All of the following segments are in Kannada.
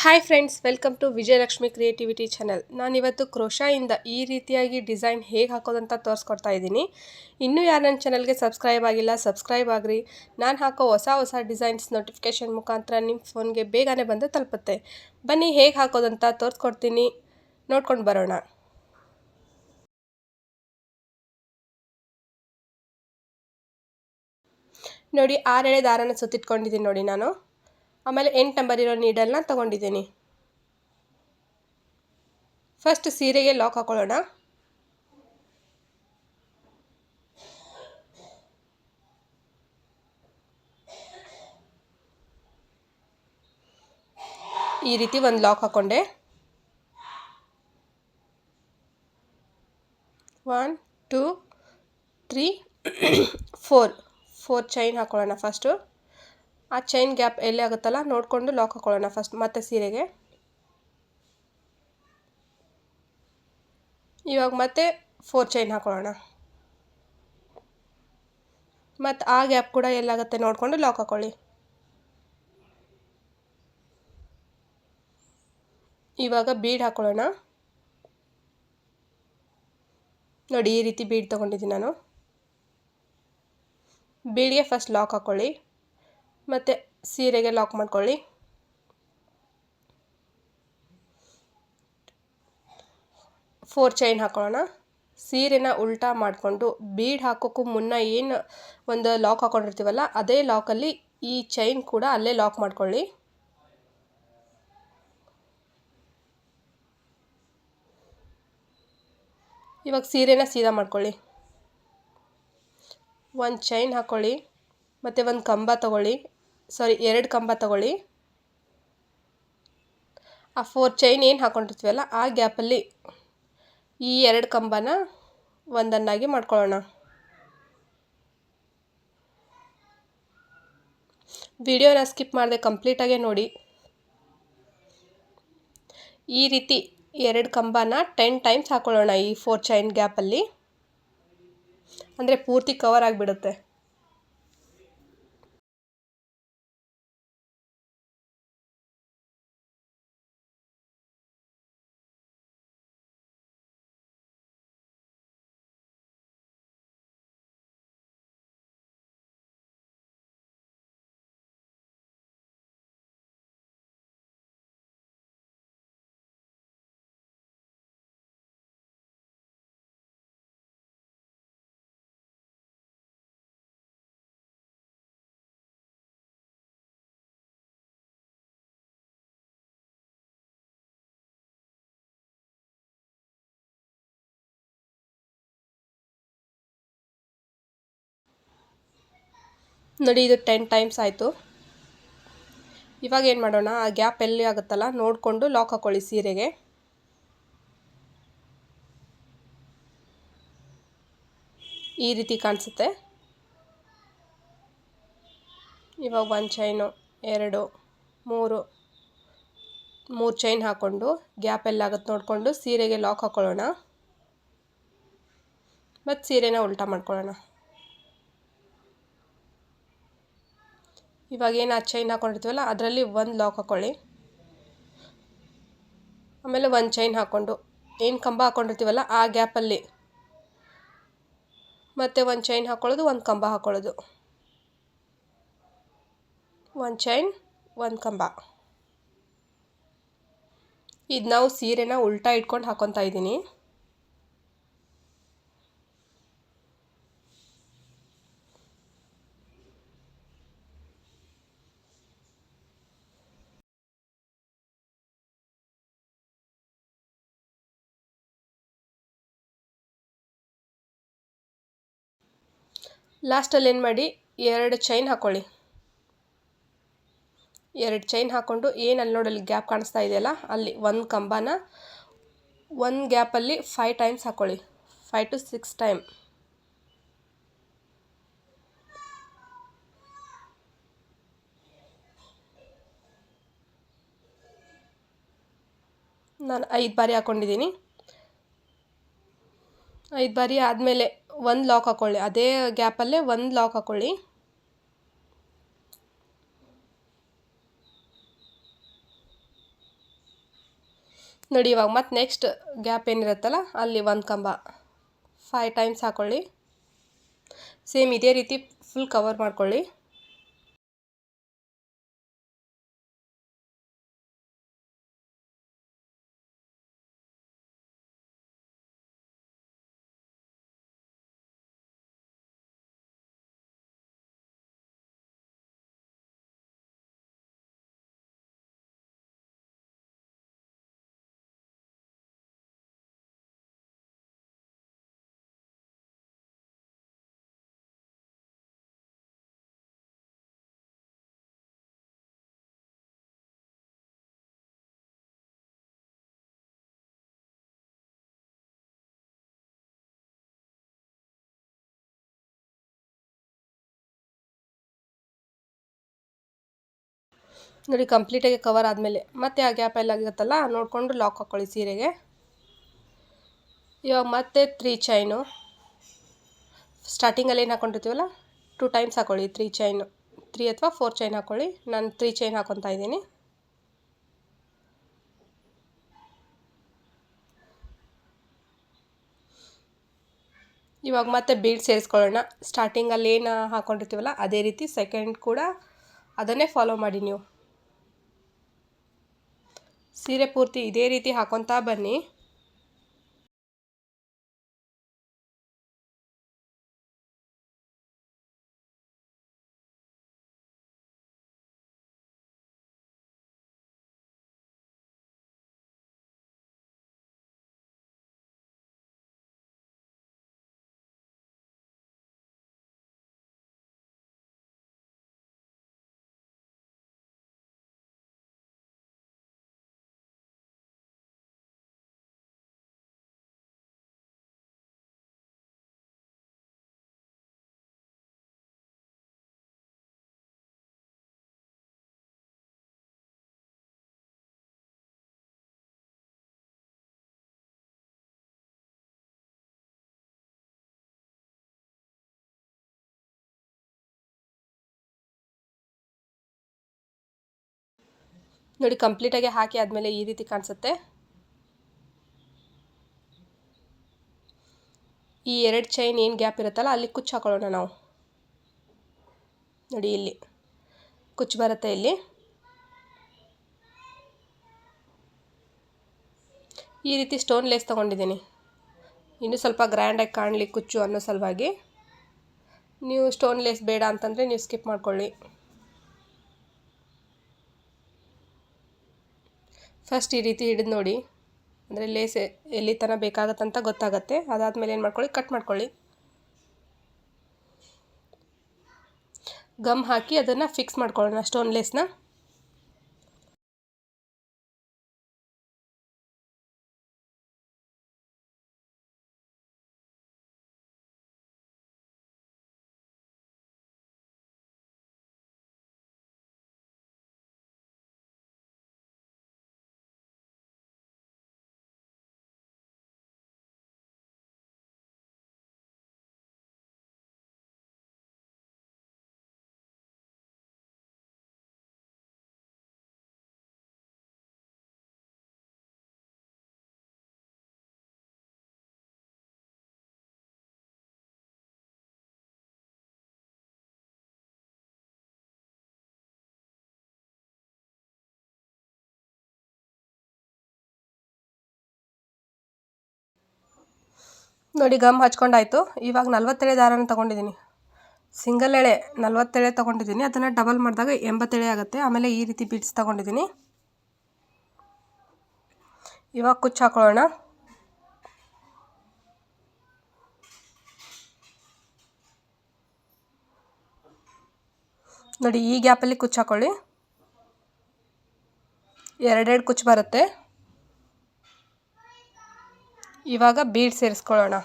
Hi friends, welcome to Vijayalakshmi creativity channel. ನಾನಿವತ್ತು ಕ್ರೋಶಾಯಿಂದ ಈ ರೀತಿಯಾಗಿ ಡಿಸೈನ್ ಹೇಗೆ ಹಾಕೋದಂತ ತೋರಿಸ್ಕೊಡ್ತಾ ಇದ್ದೀನಿ. ಇನ್ನೂ ಯಾರು ನನ್ನ ಚಾನಲ್ಗೆ ಸಬ್ಸ್ಕ್ರೈಬ್ ಆಗಿಲ್ಲ, ಸಬ್ಸ್ಕ್ರೈಬ್ ಆಗಿರಿ. ನಾನು ಹಾಕೋ ಹೊಸ ಡಿಸೈನ್ಸ್ ನೋಟಿಫಿಕೇಷನ್ ಮುಖಾಂತರ ನಿಮ್ಮ ಫೋನ್ಗೆ ಬೇಗನೆ ಬಂದು ತಲುಪುತ್ತೆ. ಬನ್ನಿ ಹೇಗೆ ಹಾಕೋದಂತ ತೋರಿಸ್ಕೊಡ್ತೀನಿ, ನೋಡ್ಕೊಂಡು ಬರೋಣ. ನೋಡಿ, 6 ಎಳೆ ದಾರನ ಸುತ್ತಿಟ್ಕೊಂಡಿದ್ದೀನಿ ನೋಡಿ ನಾನು. ಆಮೇಲೆ 8 ನಂಬರ್ ಇರೋ ನೀಡಲ್ನ ತೊಗೊಂಡಿದ್ದೀನಿ. ಫಸ್ಟ್ ಸೀರೆಗೆ ಲಾಕ್ ಹಾಕೊಳ್ಳೋಣ. ಈ ರೀತಿ ಒಂದು ಲಾಕ್ ಹಾಕೊಂಡೆ. 1 2 3 4 ಚೈನ್ ಹಾಕೊಳ್ಳೋಣ. ಫಸ್ಟು ಆ ಚೈನ್ ಗ್ಯಾಪ್ ಎಲ್ಲಿ ಆಗುತ್ತಲ್ಲ ನೋಡಿಕೊಂಡು ಲಾಕ್ ಹಾಕೊಳ್ಳೋಣ ಫಸ್ಟ್. ಮತ್ತೆ ಸೀರೆಗೆ ಇವಾಗ ಮತ್ತೆ 4 ಚೈನ್ ಹಾಕೊಳ್ಳೋಣ. ಮತ್ತು ಆ ಗ್ಯಾಪ್ ಕೂಡ ಎಲ್ಲಾಗುತ್ತೆ ನೋಡಿಕೊಂಡು ಲಾಕ್ ಹಾಕೊಳ್ಳಿ. ಇವಾಗ ಬೀಡ್ ಹಾಕೊಳ್ಳೋಣ. ನೋಡಿ, ಈ ರೀತಿ ಬೀಡ್ ತೊಗೊಂಡಿದ್ದೀನಿ ನಾನು. ಬೀಡ್ಗೆ ಫಸ್ಟ್ ಲಾಕ್ ಹಾಕ್ಕೊಳ್ಳಿ, ಮತ್ತು ಸೀರೆಗೆ ಲಾಕ್ ಮಾಡ್ಕೊಳ್ಳಿ. ಫೋರ್ ಚೈನ್ ಹಾಕೊಳ್ಳೋಣ. ಸೀರೆನ ಉಲ್ಟಾ ಮಾಡಿಕೊಂಡು ಬೀಡ್ ಹಾಕೋಕ್ಕೂ ಮುನ್ನ ಏನು ಒಂದು ಲಾಕ್ ಹಾಕ್ಕೊಂಡಿರ್ತೀವಲ್ಲ ಅದೇ ಲಾಕಲ್ಲಿ ಈ ಚೈನ್ ಕೂಡ ಅಲ್ಲೇ ಲಾಕ್ ಮಾಡ್ಕೊಳ್ಳಿ. ಇವಾಗ ಸೀರೆನ ಸೀದಾ ಮಾಡ್ಕೊಳ್ಳಿ. ಒಂದು ಚೈನ್ ಹಾಕ್ಕೊಳ್ಳಿ, ಮತ್ತು ಒಂದು ಕಂಬ ತಗೊಳ್ಳಿ, 2 ಕಂಬ ತಗೊಳ್ಳಿ. ಆ 4 ಚೈನ್ ಏನು ಹಾಕ್ಕೊಂಡಿರ್ತೀವಲ್ಲ ಆ ಗ್ಯಾಪಲ್ಲಿ ಈ 2 ಕಂಬನ ಒಂದನ್ನಾಗಿ ಮಾಡ್ಕೊಳ್ಳೋಣ. ವಿಡಿಯೋನ ಸ್ಕಿಪ್ ಮಾಡದೆ ಕಂಪ್ಲೀಟಾಗೆ ನೋಡಿ. ಈ ರೀತಿ 2 ಕಂಬನ 10 ಟೈಮ್ಸ್ ಹಾಕೊಳ್ಳೋಣ ಈ 4 ಚೈನ್ ಗ್ಯಾಪಲ್ಲಿ, ಅಂದರೆ ಪೂರ್ತಿ ಕವರ್ ಆಗಿಬಿಡುತ್ತೆ. ನೋಡಿ, ಇದು 10 ಟೈಮ್ಸ್ ಆಯಿತು. ಇವಾಗ ಏನು ಮಾಡೋಣ, ಆ ಗ್ಯಾಪ್ ಎಲ್ಲಿ ಆಗುತ್ತಲ್ಲ ನೋಡಿಕೊಂಡು ಲಾಕ್ ಹಾಕ್ಕೊಳ್ಳಿ ಸೀರೆಗೆ. ಈ ರೀತಿ ಕಾಣಿಸುತ್ತೆ. ಇವಾಗ 1 ಚೈನು 2 3 ಚೈನ್ ಹಾಕ್ಕೊಂಡು ಗ್ಯಾಪ್ ಎಲ್ಲಾಗುತ್ತೆ ನೋಡಿಕೊಂಡು ಸೀರೆಗೆ ಲಾಕ್ ಹಾಕ್ಕೊಳ್ಳೋಣ. ಮತ್ತು ಸೀರೆನ ಉಲ್ಟಾ ಮಾಡ್ಕೊಳ್ಳೋಣ. ಇವಾಗ ಏನು ಆ ಚೈನ್ ಹಾಕ್ಕೊಂಡಿರ್ತೀವಲ್ಲ ಅದರಲ್ಲಿ ಒಂದು ಲಾಕ್ ಹಾಕ್ಕೊಳ್ಳಿ. ಆಮೇಲೆ 1 ಚೈನ್ ಹಾಕ್ಕೊಂಡು ಏನು ಕಂಬ ಹಾಕ್ಕೊಂಡಿರ್ತೀವಲ್ಲ ಆ ಗ್ಯಾಪಲ್ಲಿ ಮತ್ತೆ 1 ಚೈನ್ ಹಾಕ್ಕೊಳ್ಳೋದು, 1 ಕಂಬ ಹಾಕ್ಕೊಳ್ಳೋದು. 1 ಚೈನ್ 1 ಕಂಬ. ಇದು ನಾವು ಸೀರೆನ ಉಲ್ಟಾ ಇಟ್ಕೊಂಡು ಹಾಕ್ಕೊತಾ ಇದ್ದೀನಿ. ಲಾಸ್ಟಲ್ಲಿ ಏನು ಮಾಡಿ 2 ಚೈನ್ ಹಾಕ್ಕೊಳ್ಳಿ. 2 ಚೈನ್ ಹಾಕ್ಕೊಂಡು ಏನು ಅಲ್ಲಿ ನೋಡಲ್ಲಿ ಗ್ಯಾಪ್ ಕಾಣಿಸ್ತಾ ಇದೆಯಲ್ಲ ಅಲ್ಲಿ 1 ಕಂಬನ 1 ಗ್ಯಾಪಲ್ಲಿ 5 ಟೈಮ್ಸ್ ಹಾಕ್ಕೊಳ್ಳಿ. 5 to 6 ಟೈಮ್. ನಾನು 5 ಬಾರಿ ಹಾಕ್ಕೊಂಡಿದ್ದೀನಿ. 5 ಬಾರಿ ಆದಮೇಲೆ 1 ಲಾಕ್ ಹಾಕ್ಕೊಳ್ಳಿ. ಅದೇ ಗ್ಯಾಪಲ್ಲೇ 1 ಲಾಕ್ ಹಾಕ್ಕೊಳ್ಳಿ. ನೋಡಿ ಇವಾಗ ಮತ್ತೆ ನೆಕ್ಸ್ಟ್ ಗ್ಯಾಪ್ ಏನಿರುತ್ತಲ್ಲ ಅಲ್ಲಿ ಒಂದು ಕಂಬ 5 ಟೈಮ್ಸ್ ಹಾಕ್ಕೊಳ್ಳಿ. ಸೇಮ್ ಇದೇ ರೀತಿ ಫುಲ್ ಕವರ್ ಮಾಡ್ಕೊಳ್ಳಿ. ನೋಡಿ ಕಂಪ್ಲೀಟಾಗಿ ಕವರ್ ಆದಮೇಲೆ ಮತ್ತೆ ಆ ಗ್ಯಾಪ್ ಎಲ್ಲ ಆಗಿರುತ್ತಲ್ಲ ನೋಡಿಕೊಂಡು ಲಾಕ್ ಹಾಕ್ಕೊಳ್ಳಿ ಸೀರೆಗೆ. ಇವಾಗ ಮತ್ತೆ 3 ಚೈನು ಸ್ಟಾರ್ಟಿಂಗಲ್ಲಿ ಏನು ಹಾಕ್ಕೊಂಡಿರ್ತೀವಲ್ಲ 2 ಟೈಮ್ಸ್ ಹಾಕ್ಕೊಳ್ಳಿ. 3 ಚೈನು 3 ಅಥವಾ 4 ಚೈನ್ ಹಾಕ್ಕೊಳ್ಳಿ. ನಾನು 3 ಚೈನ್ ಹಾಕ್ಕೊತಾ ಇದ್ದೀನಿ. ಇವಾಗ ಮತ್ತೆ ಬೀಡ್ ಸೇರಿಸ್ಕೊಳ್ಳೋಣ. ಸ್ಟಾರ್ಟಿಂಗಲ್ಲಿ ಏನು ಹಾಕ್ಕೊಂಡಿರ್ತೀವಲ್ಲ ಅದೇ ರೀತಿ ಸೆಕೆಂಡ್ ಕೂಡ ಅದನ್ನೇ ಫಾಲೋ ಮಾಡಿ ನೀವು. ಸೀರೆ ಪೂರ್ತಿ ಇದೇ ರೀತಿ ಹಾಕ್ಕೊತಾ ಬನ್ನಿ. ನೋಡಿ ಕಂಪ್ಲೀಟಾಗಿ ಹಾಕಿ ಆದಮೇಲೆ ಈ ರೀತಿ ಕಾಣಿಸುತ್ತೆ. ಈ 2 ಚೈನ್ ಏನು ಗ್ಯಾಪ್ ಇರುತ್ತಲ್ಲ ಅಲ್ಲಿ ಕುಚ್ಚು ಹಾಕೊಳ್ಳೋಣ ನಾವು. ನೋಡಿ ಇಲ್ಲಿ ಕುಚ್ಚು ಬರುತ್ತೆ. ಇಲ್ಲಿ ಈ ರೀತಿ ಸ್ಟೋನ್ ಲೇಸ್ ತೊಗೊಂಡಿದ್ದೀನಿ. ಇನ್ನೂ ಸ್ವಲ್ಪ ಗ್ರ್ಯಾಂಡಾಗಿ ಕಾಣಲಿ ಕುಚ್ಚು ಅನ್ನೋ ಸಲುವಾಗಿ. ನೀವು ಸ್ಟೋನ್ ಲೇಸ್ ಬೇಡ ಅಂತಂದರೆ ನೀವು ಸ್ಕಿಪ್ ಮಾಡ್ಕೊಳ್ಳಿ. ಫಸ್ಟ್ ಈ ರೀತಿ ಹಿಡಿದು ನೋಡಿ, ಅಂದರೆ ಲೇಸ್ ಎಲ್ಲಿ ತನಕ ಬೇಕಾಗತ್ತಂತ ಗೊತ್ತಾಗತ್ತೆ. ಅದಾದಮೇಲೆ ಏನು ಮಾಡ್ಕೊಳ್ಳಿ, ಕಟ್ ಮಾಡ್ಕೊಳ್ಳಿ. ಗಮ್ ಹಾಕಿ ಅದನ್ನು ಫಿಕ್ಸ್ ಮಾಡ್ಕೊಳ್ಳೋಣ ಸ್ಟೋನ್ ಲೇಸ್ನ. ನೋಡಿ ಗಮ್ ಹಚ್ಕೊಂಡಾಯಿತು. ಇವಾಗ 40 ಎಳೆ ದಾರನ ತೊಗೊಂಡಿದ್ದೀನಿ. ಸಿಂಗಲ್ ಎಳೆ 40 ಎಳೆ ತೊಗೊಂಡಿದ್ದೀನಿ. ಅದನ್ನು ಡಬಲ್ ಮಾಡಿದಾಗ 80 ಎಳೆ ಆಗುತ್ತೆ. ಆಮೇಲೆ ಈ ರೀತಿ ಬೀಡ್ಸ್ ತೊಗೊಂಡಿದ್ದೀನಿ. ಇವಾಗ ಕುಚ್ಚು ಹಾಕೊಳ್ಳೋಣ. ನೋಡಿ ಈ ಗ್ಯಾಪಲ್ಲಿ ಕುಚ್ಚು ಹಾಕೊಳ್ಳಿ. 2 ಕುಚ್ಚು ಬರುತ್ತೆ. ಇವಾಗ ಬೀಡ್ ಸೇರಿಸ್ಕೊಳ್ಳೋಣ.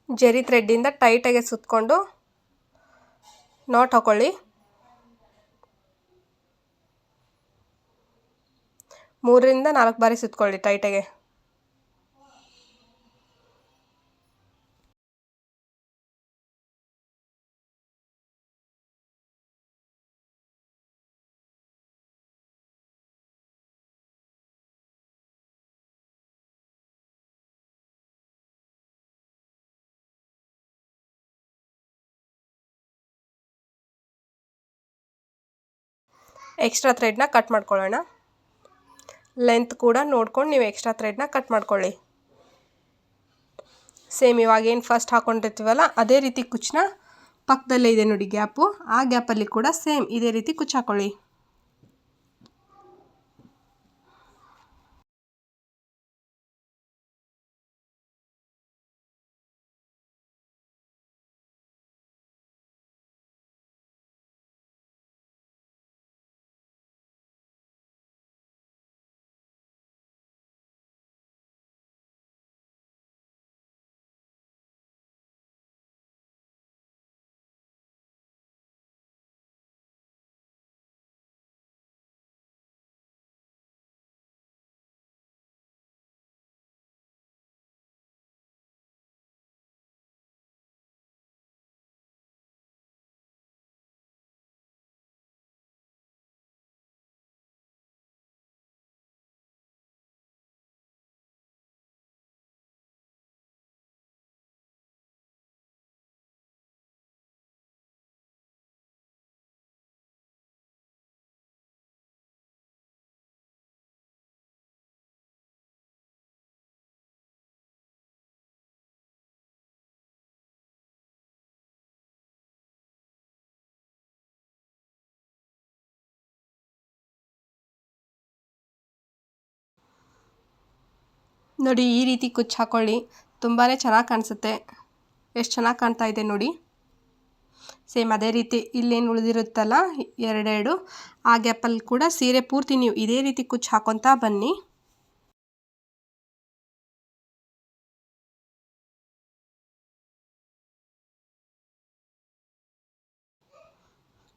ಜರಿ ಥ್ರೆಡ್ಡಿಂದ ಟೈಟಾಗಿ ಸುತ್ತಕೊಂಡು ನಾಟ್ ಹಾಕೊಳ್ಳಿ. 3ರಿಂದ 4 ಬಾರಿ ಸುತ್ತಕೊಳ್ಳಿ ಟೈಟಾಗೆ. ಎಕ್ಸ್ಟ್ರಾ ಥ್ರೆಡ್ನ ಕಟ್ ಮಾಡ್ಕೊಳ್ಳೋಣ. ಲೆಂತ್ ಕೂಡ ನೋಡ್ಕೊಂಡು ನೀವು ಎಕ್ಸ್ಟ್ರಾ ಥ್ರೆಡ್ನ ಕಟ್ ಮಾಡ್ಕೊಳ್ಳಿ. ಸೇಮ್ ಇವಾಗೇನು ಫಸ್ಟ್ ಹಾಕ್ಕೊಂಡಿರ್ತೀವಲ್ಲ ಅದೇ ರೀತಿ ಕುಚ್ಚನ್ನ ಪಕ್ಕದಲ್ಲೇ ಇದೆ ನೋಡಿ ಗ್ಯಾಪು, ಆ ಗ್ಯಾಪಲ್ಲಿ ಕೂಡ ಸೇಮ್ ಇದೇ ರೀತಿ ಕುಚ್ಚು ಹಾಕೊಳ್ಳಿ. ನೋಡಿ ಈ ರೀತಿ ಕುಚ್ಚು ಹಾಕ್ಕೊಳ್ಳಿ, ತುಂಬಾ ಚೆನ್ನಾಗಿ ಕಾಣಿಸುತ್ತೆ. ಎಷ್ಟು ಚೆನ್ನಾಗಿ ಕಾಣ್ತಾ ಇದೆ ನೋಡಿ. ಸೇಮ್ ಅದೇ ರೀತಿ ಇಲ್ಲೇನು ಉಳಿದಿರುತ್ತಲ್ಲ ಎರಡೆರಡು, ಆ ಗ್ಯಾಪಲ್ಲಿ ಕೂಡ ಸೀರೆ ಪೂರ್ತಿ ನೀವು ಇದೇ ರೀತಿ ಕುಚ್ಚು ಹಾಕೊತಾ ಬನ್ನಿ.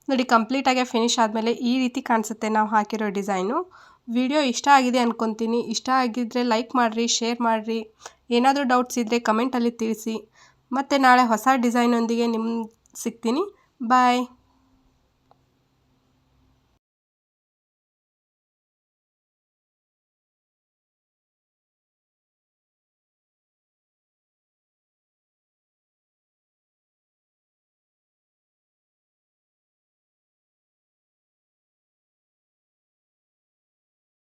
ನೋಡಿ ಕಂಪ್ಲೀಟಾಗಿ ಫಿನಿಶ್ ಆದಮೇಲೆ ಈ ರೀತಿ ಕಾಣಿಸುತ್ತೆ ನಾವು ಹಾಕಿರೋ ಡಿಸೈನು. ವಿಡಿಯೋ ಇಷ್ಟ ಆಗಿದೆ ಅಂದ್ಕೊತೀನಿ. ಇಷ್ಟ ಆಗಿದ್ದರೆ ಲೈಕ್ ಮಾಡಿರಿ, ಶೇರ್ ಮಾಡಿರಿ. ಏನಾದರೂ ಡೌಟ್ಸ್ ಇದ್ದರೆ ಕಮೆಂಟಲ್ಲಿ ತಿಳಿಸಿ. ಮತ್ತು ನಾಳೆ ಹೊಸ ಡಿಸೈನೊಂದಿಗೆ ನಿಮ್ಗೆ ಸಿಗ್ತೀನಿ. ಬಾಯ್.